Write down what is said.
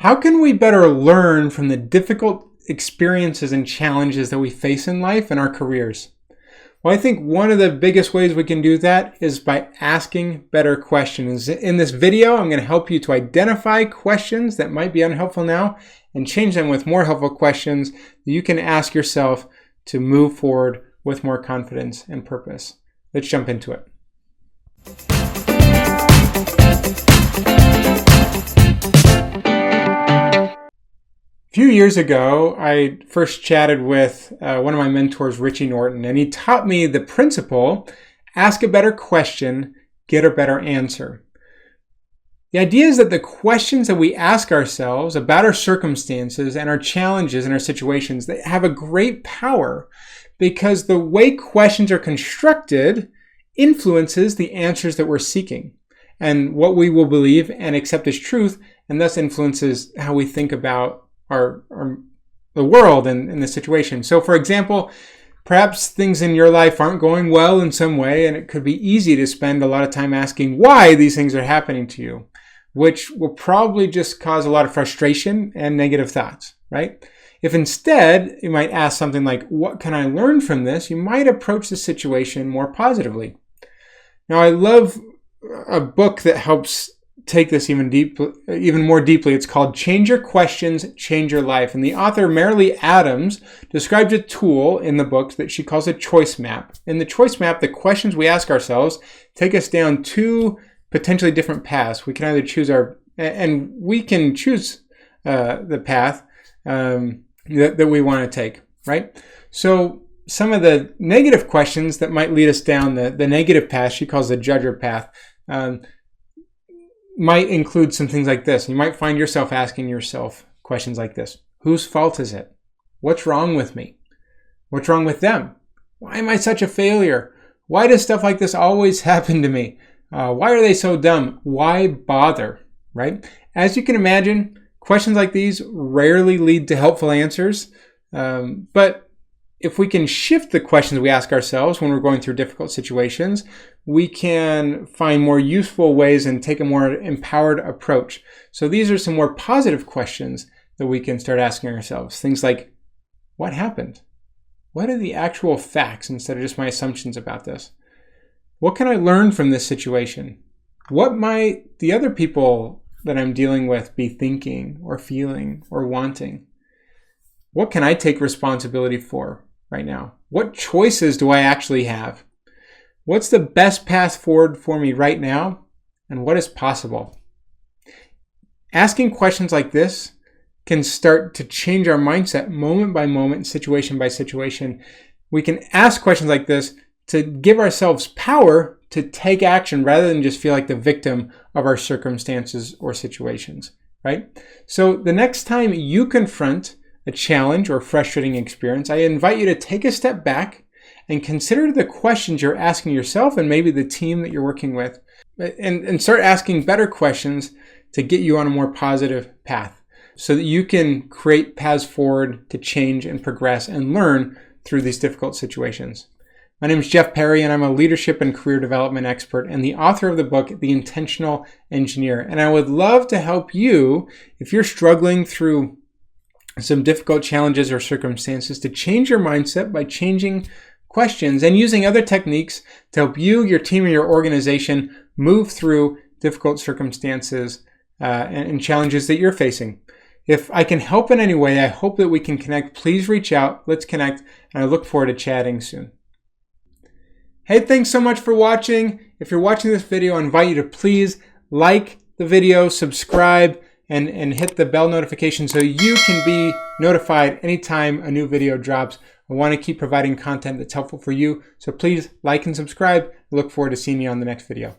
How can we better learn from the difficult experiences and challenges that we face in life and our careers? Well, I think one of the biggest ways we can do that is by asking better questions. In this video, I'm going to help you to identify questions that might be unhelpful now and change them with more helpful questions that you can ask yourself to move forward with more confidence and purpose. Let's jump into it. A few years ago, I first chatted with one of my mentors, Richie Norton, and he taught me the principle, ask a better question, get a better answer. The idea is that the questions that we ask ourselves about our circumstances and our challenges and our situations, they have a great power because the way questions are constructed influences the answers that we're seeking and what we will believe and accept as truth, and thus influences how we think about the world and the situation. So for example, perhaps things in your life aren't going well in some way, and it could be easy to spend a lot of time asking why these things are happening to you, which will probably just cause a lot of frustration and negative thoughts, right? If instead you might ask something like, what can I learn from this? You might approach the situation more positively. Now, I love a book that helps take this even more deeply. It's called Change Your Questions, Change Your Life. And the author, Marilee Adams, describes a tool in the book that she calls a choice map. In the choice map, the questions we ask ourselves take us down two potentially different paths. We can either choose the path that we want to take, right? So some of the negative questions that might lead us down the negative path, she calls the judger path, might include some things like this. You might find yourself asking yourself questions like this. Whose fault is it? What's wrong with me? What's wrong with them? Why am I such a failure? Why does stuff like this always happen to me? Why are they so dumb? Why bother? Right? As you can imagine, questions like these rarely lead to helpful answers. But if we can shift the questions we ask ourselves when we're going through difficult situations, we can find more useful ways and take a more empowered approach. So these are some more positive questions that we can start asking ourselves. Things like, what happened? What are the actual facts instead of just my assumptions about this? What can I learn from this situation? What might the other people that I'm dealing with be thinking or feeling or wanting? What can I take responsibility for right now? What choices do I actually have? What's the best path forward for me right now? And what is possible? Asking questions like this can start to change our mindset moment by moment, situation by situation. We can ask questions like this to give ourselves power to take action rather than just feel like the victim of our circumstances or situations, right? So the next time you confront a challenge or frustrating experience, I invite you to take a step back and consider the questions you're asking yourself and maybe the team that you're working with, and start asking better questions to get you on a more positive path so that you can create paths forward to change and progress and learn through these difficult situations. My name is Jeff Perry, and I'm a leadership and career development expert and the author of the book, The Intentional Engineer. And I would love to help you if you're struggling through some difficult challenges or circumstances to change your mindset by changing questions and using other techniques to help you, your team, or your organization move through difficult circumstances and challenges that you're facing. If I can help in any way, I hope that we can connect. Please reach out. Let's connect. And I look forward to chatting soon. Hey, thanks so much for watching. If you're watching this video, I invite you to please like the video, subscribe, and hit the bell notification so you can be notified anytime a new video drops. I want to keep providing content that's helpful for you. So please like and subscribe. I look forward to seeing you on the next video.